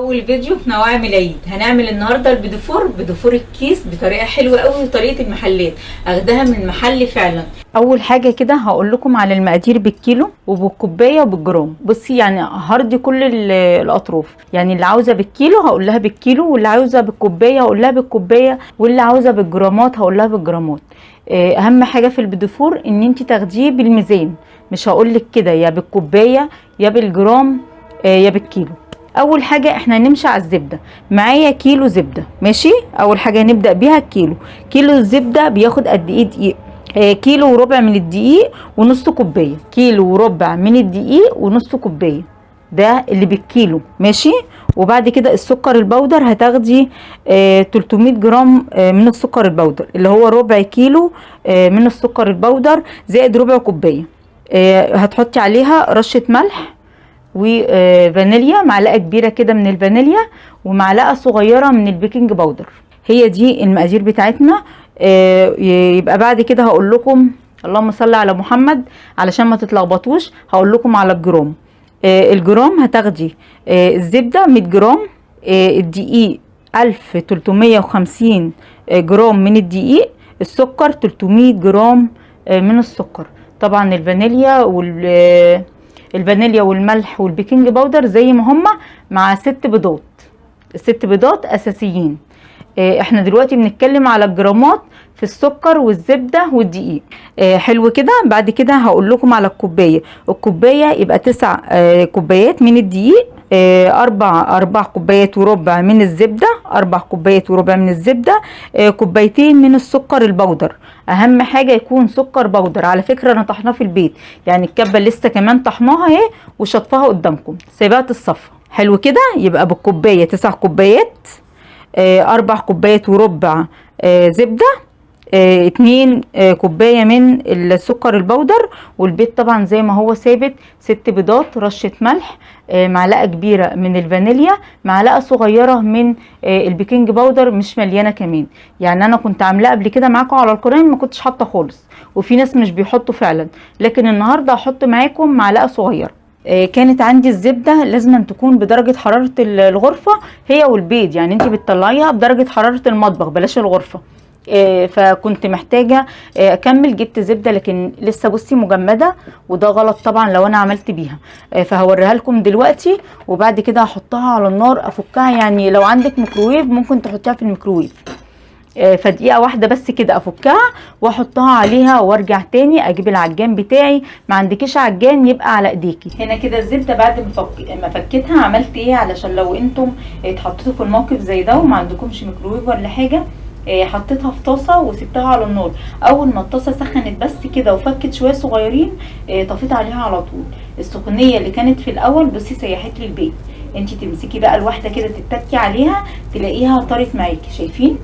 اول فيديو في نواعم العيد. هنعمل النهارده بدفور الكيس بطريقه حلوه قوي وطريقه المحلات اخدها من محل فعلا. اول حاجه كده هقول لكم على المقادير بالكيلو وبالكوبايه وبالجرام. بصي يعني هردي كل الاطراف، يعني اللي عاوزه بالكيلو هقول لها بالكيلو، واللي عاوزه بالكوبايه هقول لها بالكوبايه، واللي عاوزه بالجرامات هقول لها بالجرامات. اهم حاجه في البدفور ان انت تاخديه بالميزان، مش هقول لك كده يا بالكوبايه يا بالجرام يا بالكيلو. اول حاجه احنا هنمشي على الزبده. معايا كيلو زبده، ماشي. اول حاجه هنبدا بيها كيلو الزبده بياخد قد ايه دقيق؟ كيلو وربع من الدقيق ونص كوبايه. كيلو وربع من الدقيق ونص كوبايه، ده اللي بالكيلو، ماشي. وبعد كده السكر البودر هتاخدي 300 جرام من السكر البودر، اللي هو ربع كيلو من السكر البودر زائد ربع كوبايه. هتحطي عليها رشه ملح وفانيليا، معلقه كبيره كده من الفانيليا ومعلقه صغيره من البيكنج باودر. هي دي المقادير بتاعتنا. يبقى بعد كده هقول لكم اللهم صل على محمد علشان ما تتلخبطوش. هقول لكم على الجرام. الجرام هتاخدي الزبده 100 جرام، الدقيق 1350 جرام من الدقيق، السكر 300 جرام من السكر. طبعا الفانيليا والملح والبيكنج باودر زي ما هما، مع 6 بيضات. ال6 بيضات اساسيين. احنا دلوقتي بنتكلم على الجرامات في السكر والزبده والدقيق. حلو كده. بعد كده هقول لكم على الكوبايه يبقى 9 كوبايات من الدقيق، 4 كوبايات وربع من الزبده، 4 كوبايات وربع من الزبده، كوبايتين من السكر البودر. اهم حاجه يكون سكر بودر. على فكره انا طحناه في البيت، يعني الكبه لسه كمان طحناها اهي وشطفاها قدامكم، سايباها تتصفى. حلو كده. يبقى بالكوبايه 9 كوبايات، 4 كوبايات وربع زبده، 2 كوبايه من السكر البودر، والبيض طبعا زي ما هو ثابت، 6 بيضات، رشه ملح، معلقه كبيره من الفانيليا، معلقه صغيره من البيكنج باودر، مش مليانه كمان. يعني انا كنت عاملاه قبل كده معاكم على القناه ما كنتش حاطه خالص، وفي ناس مش بيحطوا فعلا، لكن النهارده هحط معاكم معلقه صغيره. كانت عندي الزبده لازم أن تكون بدرجه حراره الغرفه هي والبيض، يعني انت بتطلعيها بدرجه حراره المطبخ بلاش الغرفه. فكنت محتاجه اكمل، جبت زبده لكن لسه بصي مجمده، وده غلط طبعا لو انا عملت بيها. فهوريها لكم دلوقتي، وبعد كده هحطها على النار افكها. يعني لو عندك ميكروويف ممكن تحطيها في الميكروويف، فدقيقه واحده بس كده افكها واحطها عليها وارجع تاني اجيب العجان بتاعي. ما عندكيش عجان يبقى على ايديكي. هنا كده الزبده بعد ما فكيتها عملت ايه علشان لو انتم اتحطيتوا في الموقف زي ده وما عندكمش ميكروويف ولا حاجه. حطيتها في طاسه وسبتها على النار. اول ما الطاسه سخنت بس كده وفكت شويه صغيرين طفيت عليها على طول. السخونيه اللي كانت في الاول بصي سيحت لي البيت. انت تمسكي بقى الواحده كده تتكي عليها تلاقيها طارت معاكي، شايفين؟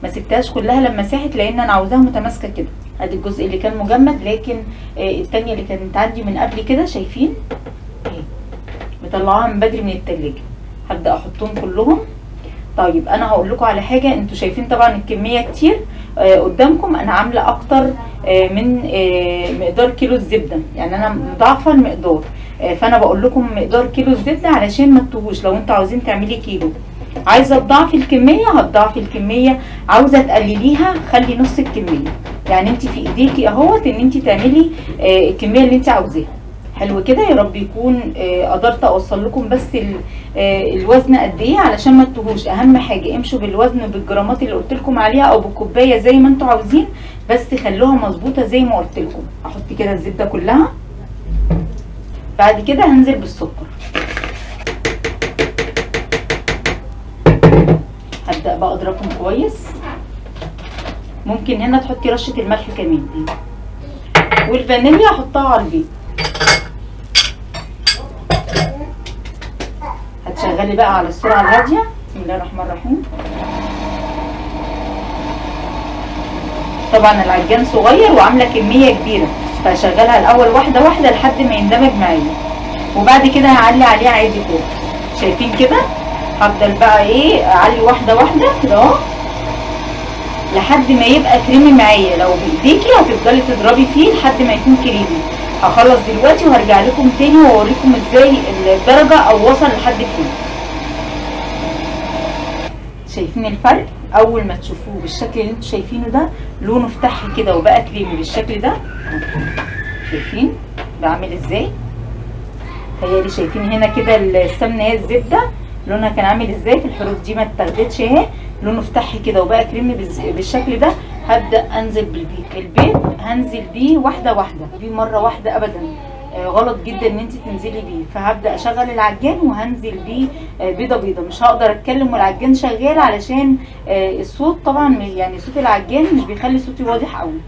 ما سبتهاش كلها لما ساحت لان انا عاوزاها متماسكه كده. ادي الجزء اللي كان مجمد، لكن التانيه اللي كانت عندي من قبل كده شايفين اهي مطلعاها من بدري من التلاجة. هبدا احطهم كلهم. طيب انا هقول لكم على حاجه، انتوا شايفين طبعا الكميه كتير قدامكم. انا عامله اكتر من مقدار كيلو الزبده، يعني انا مضاعفه المقدار. فانا بقول لكم مقدار كيلو الزبده علشان ما تتوهوش. لو انتوا عاوزين تعملي كيلو عايزه تضاعفي الكميه هتضاعفي الكميه، عاوزه تقلليها خلي نص الكميه. يعني انت في ايديكي اهوت ان انت تعملي الكميه اللي انت عاوزاها. حلو كده. يا رب يكون قدرت اوصل لكم بس الوزن قد ايه علشان ما تتوهوش. اهم حاجه امشوا بالوزن بالجرامات اللي قلت لكم عليها او بالكوبايه زي ما انتوا عاوزين، بس خلوها مظبوطه زي ما قلت لكم. احط كده الزبده كلها. بعد كده هنزل بالسكر. هبدأ بقى اضربهم كويس. ممكن هنا تحطي رشة الملح كمان، والفانيليا احطها على البيض. هتشغلي بقى على السرعة الهادية. بسم الله الرحمن الرحيم. طبعا العجان صغير وعاملة كمية كبيرة، فهشغلها الاول واحدة واحدة لحد ما يندمج معايا، وبعد كده هعلي عليه عادي كده. شايفين كده؟ هفضل بقى ايه اعلي واحده واحده كده اهو لحد ما يبقى كريمي معايا. لو بايديكي هتفضلي تضربي فيه لحد ما يكون كريمي. هخلص دلوقتي وهرجع لكم تاني واوريكم ازاي الدرجه او وصل لحد فين. شايفين الفرق؟ اول ما تشوفوه بالشكل اللي انتوا شايفينه ده، لونه فتح كده وبقى كريمي بالشكل ده. شايفين بعمل ازاي؟ تخيلي شايفين هنا كده السمنه هي الزبده لونها كان عامل ازاي؟ في الحروف دي ما اتاخدتش اهي، لونه فتح كده وبقى كريمي بالشكل ده. هبدا انزل بالبيض، هنزل بيه واحده واحده، بيه مره واحده ابدا. غلط جدا ان انت تنزلي بيه. فهبدا اشغل العجان وهنزل بيه بيضه بيضه. مش هقدر اتكلم والعجان شغال علشان الصوت طبعا، يعني صوت العجان مش بيخلي صوتي واضح قوي.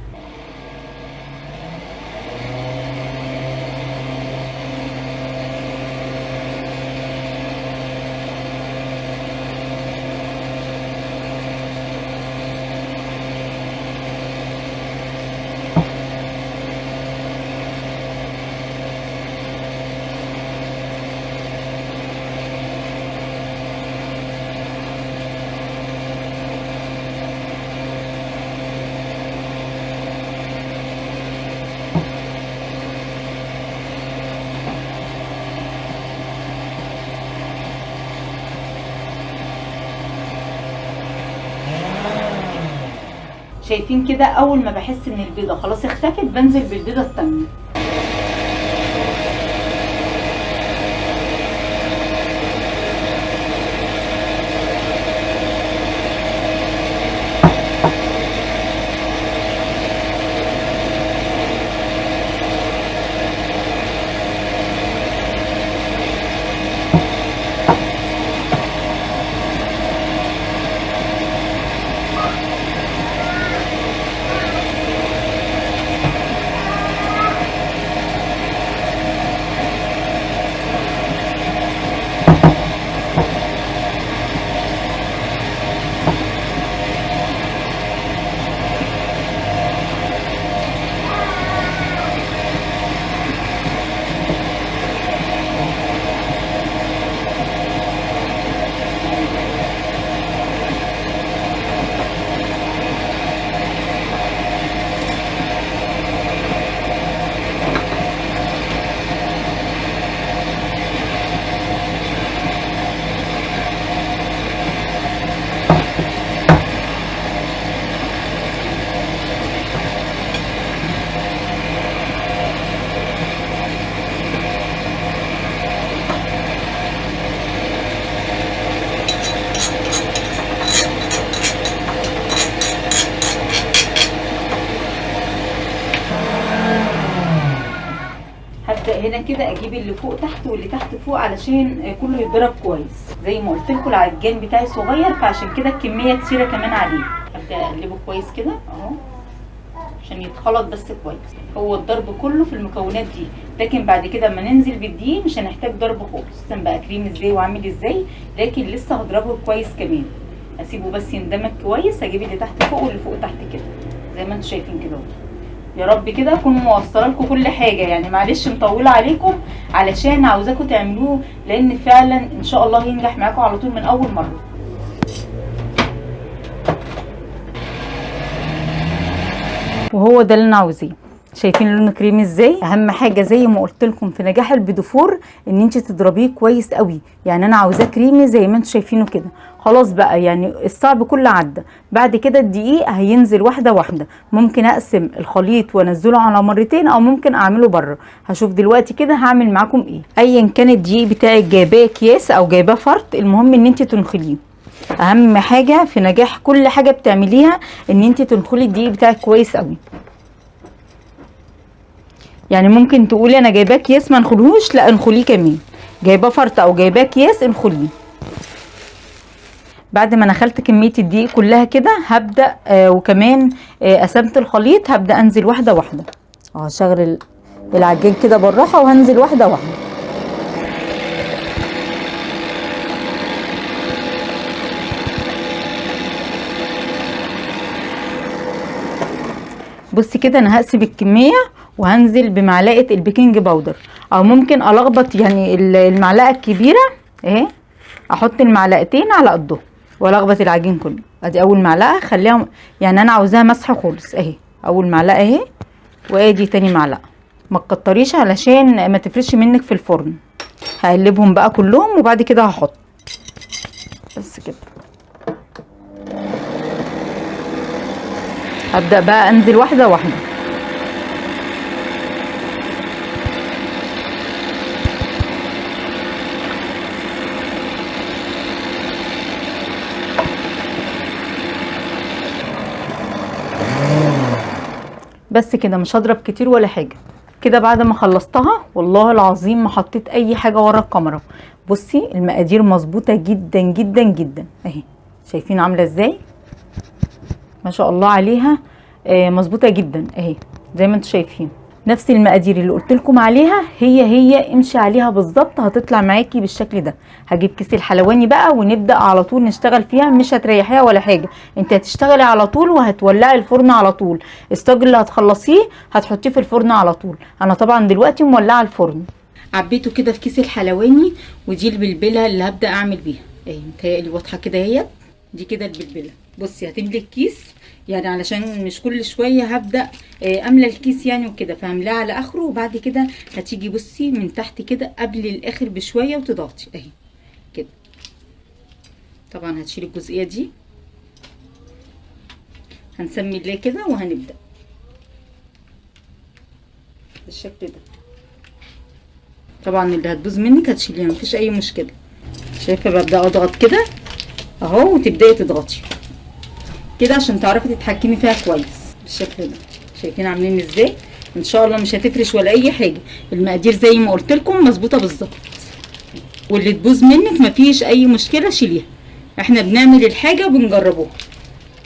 شايفين كده؟ اول ما بحس ان البيضه خلاص اختفت بنزل بالبيضه التانيه. هبدا هنا كده اجيب اللي فوق تحت واللي تحت فوق علشان كله يتضرب كويس. زي ما قلت لكم العجان بتاعي صغير، فعشان كده الكميه كتيره كمان عليه. ابدا اقلبه كويس كده اهو عشان يتخلط بس كويس. هو الضرب كله في المكونات دي، لكن بعد كده اما ننزل بالدقيق مش هنحتاج ضرب خالص. بقى كريم ازاي وعامل ازاي، لكن لسه هضربه كويس كمان. اسيبه بس يندمج كويس. هجيب اللي تحت فوق واللي فوق تحت كده زي ما انتم شايفين كده اهو. يا رب كده اكون موصله لكم كل حاجه. يعني معلش مطوله عليكم علشان عاوزاكم تعملوه، لان فعلا ان شاء الله ينجح معاكم على طول من اول مره. وهو ده اللي انا عاوزاه. شايفين لونه كريمي ازاي؟ اهم حاجه زي ما قلت لكم في نجاح البيدوفور ان انت تضربيه كويس قوي. يعني انا عاوزاه كريمي زي ما انتم شايفينه كده. خلاص بقى يعني الصعب كله عدى. بعد كده الدقيق هينزل واحده واحده. ممكن اقسم الخليط وانزله على مرتين او ممكن اعمله بره. هشوف دلوقتي كده هعمل معاكم ايه. ايا كان الدقيق بتاعك جايباه اكياس او جايباه فرط، المهم ان انت تنخليه. اهم حاجه في نجاح كل حاجه بتعمليها ان انت تنخلي الدقيق بتاعك كويس قوي. يعني ممكن تقولي انا جايباه اكياس ما انخليهوش، لا انخليه كمان. جايباه فرط او جايباه اكياس انخليه. بعد ما نخلت كميه الدقيق كلها كده هبدا وكمان قسمت الخليط. هبدا انزل واحده واحده. هشغل العجين كده بالراحه وهنزل واحده واحده. بصي كده انا هقسم الكميه وهنزل بمعلقه البيكنج باودر، او ممكن الخبط يعني المعلقه الكبيره اهي، احط المعلقتين على قدهم والخبط العجين كله. ادي اول معلقه خليها، يعني انا عاوزاها مسحه خالص اهي. اول معلقه اهي، وادي تاني معلقه. ما تكتريش علشان ما تفرش منك في الفرن. هقلبهم بقى كلهم وبعد كده هحط بس كده. هبدأ بقى انزل واحدة واحدة. بس كده، مش هضرب كتير ولا حاجة. كده بعد ما خلصتها والله العظيم ما حطيت اي حاجة ورا الكاميرا. بصي المقادير مظبوطة جدا جدا جدا اهي، شايفين عاملة ازاي؟ ما شاء الله عليها. مظبوطة جدا اهي زي ما انتم شايفين. نفس المقادير اللي قلت لكم عليها هي امشي عليها بالظبط، هتطلع معاكي بالشكل ده. هجيب كيس الحلواني بقى ونبدا على طول نشتغل فيها، مش هتريحيها ولا حاجه، انت هتشتغلي على طول وهتولعي الفرن على طول. الصاج اللي هتخلصيه هتحطيه في الفرن على طول. انا طبعا دلوقتي مولعه الفرن. عبيته كده في كيس الحلواني، ودي البلبله اللي هبدا اعمل بيها اهي، متهيألي واضحه كده اهي. دي كده البلبله. بصي هتملي الكيس يعني علشان مش كل شويه هبدا املى الكيس يعني وكده، فهملاه على اخره. وبعد كده هتيجي بصي من تحت كده قبل الاخر بشويه وتضغطي اهي كده. طبعا هتشيلي الجزئيه دي، هنسمي الله كده وهنبدا بالشكل ده. طبعا اللي هتبوظ منك هتشيليها مفيش اي مشكله. شايفه ببدا اضغط كده اهو، وتبداي تضغطي كده عشان تعرفي تتحكمي فيها كويس بالشكل ده. شايفين عاملين ازاي؟ ان شاء الله مش هتفرش ولا اي حاجه. المقادير زي ما قلت لكم مظبوطه بالظبط، واللي تبوظ منك مفيش اي مشكله شيليها. احنا بنعمل الحاجه وبنجربوها.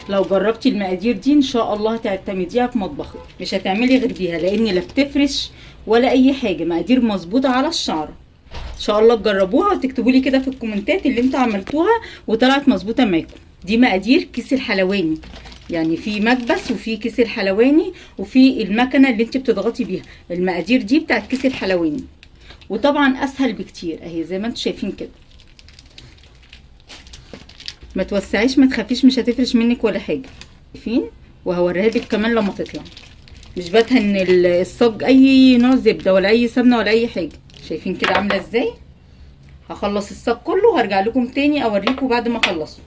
لو جربتي المقادير دي ان شاء الله هتعتمديها في مطبخك، مش هتعملي غير بيها، لان لا بتفرش ولا اي حاجه، مقادير مظبوطه على الشعره. ان شاء الله تجربوها وتكتبوا لي كده في الكومنتات اللي انتوا عملتوها وطلعت مظبوطه معاكم. دي مقادير كيس الحلواني، يعني في مكبس وفي كيس الحلواني وفي المكنه اللي انت بتضغطي بيها. المقادير دي بتاعت كيس الحلواني، وطبعا اسهل بكتير اهي زي ما انتم شايفين كده. ما توسعيش ما تخافيش، مش هتفرش منك ولا حاجه. شايفين؟ وهوريها لك كمان لما تطلع. مش بدهن الصاج اي نوع زبده ولا اي سمنه ولا اي حاجه. شايفين كده عامله ازاي؟ هخلص الصاج كله وهرجع لكم تاني اوريكم بعد ما اخلصه.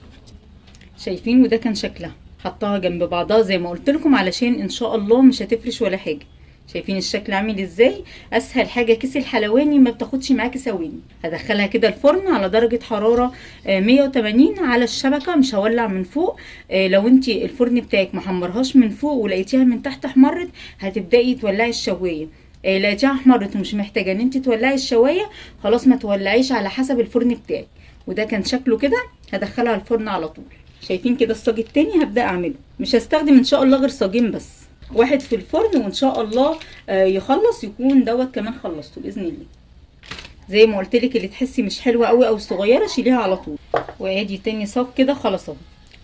شايفين؟ وده كان شكلها. حطها جنب بعضها زي ما قلت لكم علشان ان شاء الله مش هتفرش ولا حاجه. شايفين الشكل عامل ازاي؟ اسهل حاجه كيس الحلواني ما بتاخدش معاكي ثواني. هدخلها كده الفرن على درجه حراره 180 على الشبكه، مش هولع من فوق. لو انت الفرن بتاعك ما حمرهاش من فوق ولقيتيها من تحت احمرت، هتبداي تولعي الشوايه. لقيتيها احمرت ومش محتاجه ان انت تولعي الشوايه، خلاص ما تولعيش، على حسب الفرن بتاعك. وده كان شكله كده. هدخلها الفرن على طول. شايفين كده الصاج التاني هبدا اعمله. مش هستخدم ان شاء الله غير صاجين بس، واحد في الفرن وان شاء الله يخلص يكون دوت كمان خلصته باذن الله. زي ما قلت لك اللي تحسي مش حلوه قوي او صغيره شيليها على طول. وادي تاني صاج كده خلاص اهو.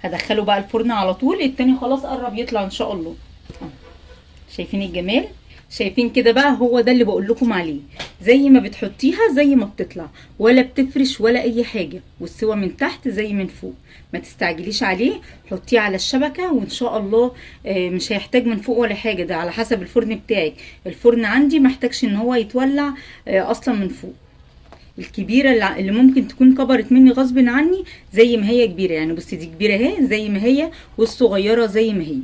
هدخله بقى الفرن على طول. التاني خلاص قرب يطلع ان شاء الله. شايفين الجمال؟ شايفين كده بقى؟ هو ده اللي بقول لكم عليه، زي ما بتحطيها زي ما بتطلع، ولا بتفرش ولا اي حاجه، والسوا من تحت زي من فوق. ما تستعجليش عليه، حطيه على الشبكه وان شاء الله مش هيحتاج من فوق ولا حاجه. ده على حسب الفرن بتاعك. الفرن عندي محتاجش ان هو يتولع اصلا من فوق. الكبيره اللي ممكن تكون كبرت مني غصب عني زي ما هي كبيره، يعني بصي دي كبيره اهي زي ما هي، والصغيره زي ما هي.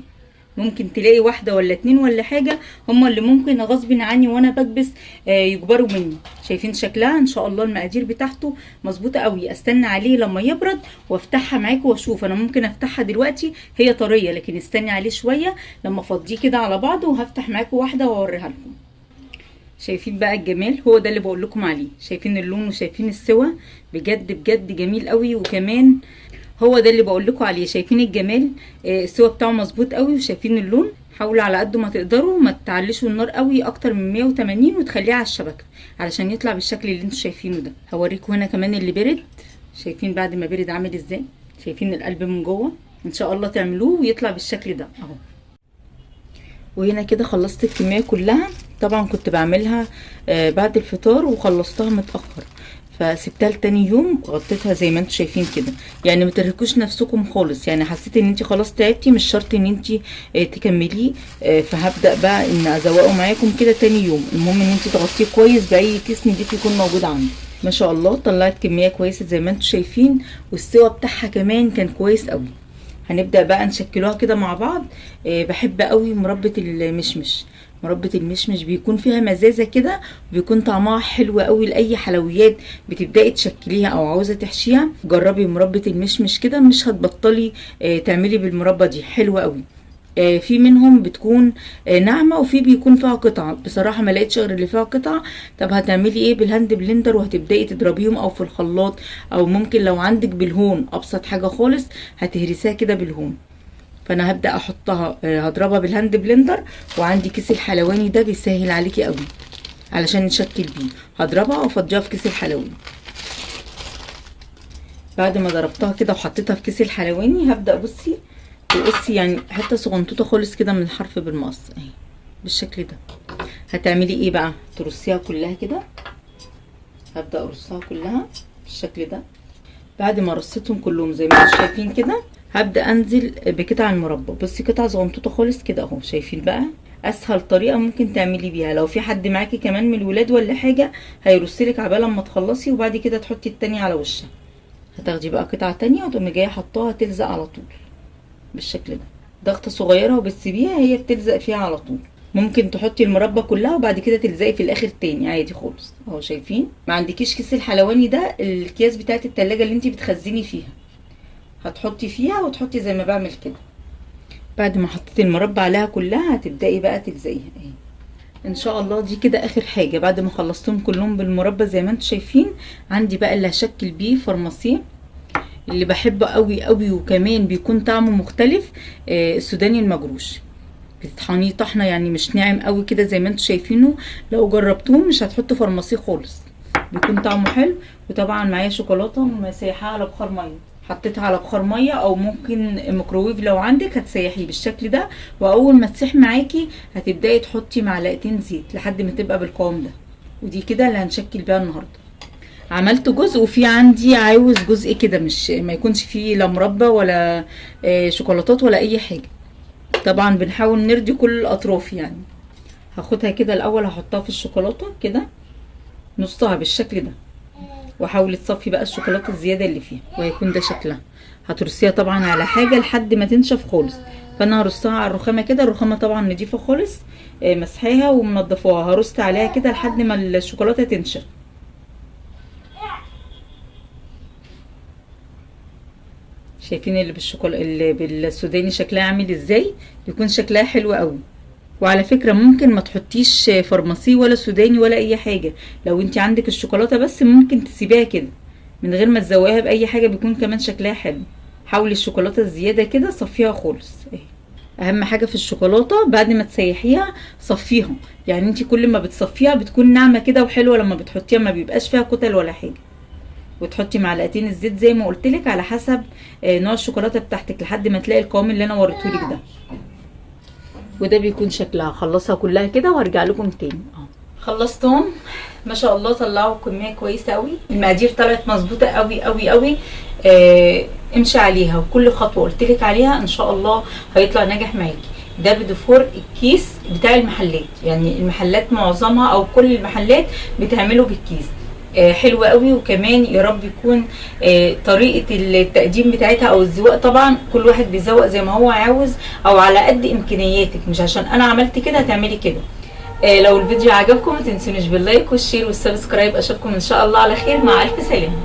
ممكن تلاقي واحدة ولا اتنين ولا حاجة هما اللي ممكن غصب عني وانا بكبس يكبروا مني. شايفين شكلها؟ ان شاء الله المقادير بتاعته مظبوطة قوي. استنى عليه لما يبرد وافتحها معاكم واشوف. انا ممكن افتحها دلوقتي هي طرية، لكن استني عليه شوية لما افضيه كده على بعضه، وهفتح معاكم واحدة واوريها لكم. شايفين بقى الجمال؟ هو ده اللي بقول لكم عليه. شايفين اللون وشايفين السوا؟ بجد بجد جميل قوي. وكمان هو ده اللي بقول لكم عليه. شايفين الجمال؟ السوا بتاعه مظبوط قوي. وشايفين اللون؟ حاولوا على قد ما تقدروا ما تعلشوا النار قوي اكتر من 180 وتخليها على الشبكه علشان يطلع بالشكل اللي انتوا شايفينه ده. هوريكم هنا كمان اللي برد. شايفين بعد ما برد عامل ازاي؟ شايفين القلب من جوه؟ ان شاء الله تعملوه ويطلع بالشكل ده اهو. وهنا كده خلصت الكميه كلها. طبعا كنت بعملها بعد الفطار وخلصتها متاخر، فسبتها لتاني يوم غطيتها زي ما انتوا شايفين كده. يعني ما ترهقوش نفسكم خالص. يعني حسيت ان انت خلاص تعبتي مش شرط ان انت تكمليه. فهبدا بقى ان ازوقه معاكم كده تاني يوم. المهم ان انت تغطيه كويس باي كيس نضيف يكون موجود عندك. ما شاء الله طلعت كميه كويسه زي ما انتوا شايفين، والسوا بتاعها كمان كان كويس قوي. هنبدأ بقى نشكلوها كده مع بعض. بحب قوي مربى المشمش. مربى المشمش بيكون فيها مزازة كده، بيكون طعمها حلو قوي لأي حلويات بتبدأي تشكليها او عاوزة تحشيها. جربي مربى المشمش كده، مش هتبطلي تعملي بالمربى دي، حلوة قوي. في منهم بتكون ناعمه، وفي بيكون فيها قطع. بصراحه ما لقيتش غير اللي فيها قطع. طب هتعملي ايه؟ بالهاند بلندر، وهتبداي تضربيهم او في الخلاط، او ممكن لو عندك بالهون ابسط حاجه خالص هتهرسيها كده بالهون. فانا هبدا احطها هضربها بالهاند بلندر، وعندي كيس الحلواني ده بيسهل عليكي قوي علشان نشكل بيه. هضربها وافضيها في كيس الحلواني. بعد ما ضربتها كده وحطيتها في كيس الحلواني، هبدا بصي تقصي يعني حته صغنطوطه خالص كده من الحرف بالمقص اهي بالشكل ده. هتعملي ايه بقى؟ ترصيها كلها كده. هبدا ارصها كلها بالشكل ده. بعد ما رصيتهم كلهم زي ما انتم شايفين كده، هبدا انزل بقطع المربى. بصي قطعه صغنطوطه خالص كده اهو، شايفين بقى؟ اسهل طريقه ممكن تعملي بيها. لو في حد معاكي كمان من الولاد ولا حاجه هيرصلك عبال ما تخلصي، وبعد كده تحطي التانية على وشها. هتاخدي بقى قطعه تانية وتقومي جايه حطاها تلزق على طول بالشكل ده. ضغطه صغيره وبتسيبيها هي بتلزق فيها على طول. ممكن تحطي المربى كلها وبعد كده تلزقي في الاخر تاني عادي خالص اهو. شايفين؟ ما عندكيش كيس الحلواني ده، الكياس بتاعت التلاجة اللي انتي بتخزني فيها، هتحطي فيها وتحطي زي ما بعمل كده. بعد ما حطيتي المربى عليها كلها هتبداي بقى تلزقيها اهي ان شاء الله. دي كده اخر حاجه. بعد ما خلصتهم كلهم بالمربى زي ما انتم شايفين، عندي بقى اللي هشكل بيه فرماسيه اللي بحبه قوي قوي، وكمان بيكون طعمه مختلف. السوداني المجروش بتطحنيه طحنه يعني مش ناعم قوي كده زي ما انتم شايفينه. لو جربتوه مش هتحطوا فرماسيه خالص، بيكون طعمه حلو. وطبعا معايا شوكولاته مسيحاها على بخار ميه، حطيتها على بخار ميه او ممكن ميكروويف لو عندك، هتسيحيه بالشكل ده. واول ما تسيح معاكي هتبداي تحطي معلقتين زيت لحد ما تبقى بالقوام ده. ودي كده اللي هنشكل بيها النهارده. عملت جزء، وفي عندي عاوز جزء كده مش ما يكونش فيه لا مربى ولا شوكولاتات ولا اي حاجه. طبعا بنحاول نرضي كل الاطراف يعني. هاخدها كده الاول، هحطها في الشوكولاته كده نصها بالشكل ده، واحاول تصفي بقى الشوكولاته الزياده اللي فيها، وهيكون ده شكلها. هترصيها طبعا على حاجه لحد ما تنشف خالص. فانا هرصها على الرخامه كده. الرخامه طبعا نضيفه خالص، مسحاها ومنضفاها. هرص عليها كده لحد ما الشوكولاته تنشف. شايفين اللي اللي بالسوداني شكلها عامل ازاي؟ يكون شكلها حلو قوي. وعلى فكره ممكن ما تحطيش فرماسي ولا سوداني ولا اي حاجه. لو انت عندك الشوكولاته بس ممكن تسيبيها كده من غير ما تزوقيها باي حاجه، بيكون كمان شكلها حلو. حاولي الشوكولاته الزياده كده صفيها خالص اهي. اهم حاجه في الشوكولاته بعد ما تسيحيها صفيها، يعني انت كل ما بتصفيها بتكون ناعمه كده وحلوه. لما بتحطيها ما بيبقاش فيها كتل ولا حاجه. وتحطي معلقتين الزيت زي ما قلت لك على حسب نوع الشوكولاته بتاعتك لحد ما تلاقي القوام اللي انا وريتهولك ده. وده بيكون شكلها. هخلصها كلها كده وهرجع لكم تاني اهو. خلصتهم ما شاء الله، طلعوا كميه كويسه قوي. المقادير طلعت مظبوطه قوي قوي قوي. امشي عليها، وكل خطوه قلت لك عليها ان شاء الله هيطلع ناجح معاكي. ده بدفور الكيس بتاع المحلات، يعني المحلات معظمها او كل المحلات بتعمله بالكيس. حلوه قوي. وكمان يا رب يكون طريقه التقديم بتاعتها او الزواق، طبعا كل واحد بيزوق زي ما هو عاوز او على قد امكانياتك، مش عشان انا عملت كده هتعملي كده. لو الفيديو عجبكم ما تنسونيش باللايك والشير والسبسكرايب. اشوفكم ان شاء الله على خير. مع الف سلامه.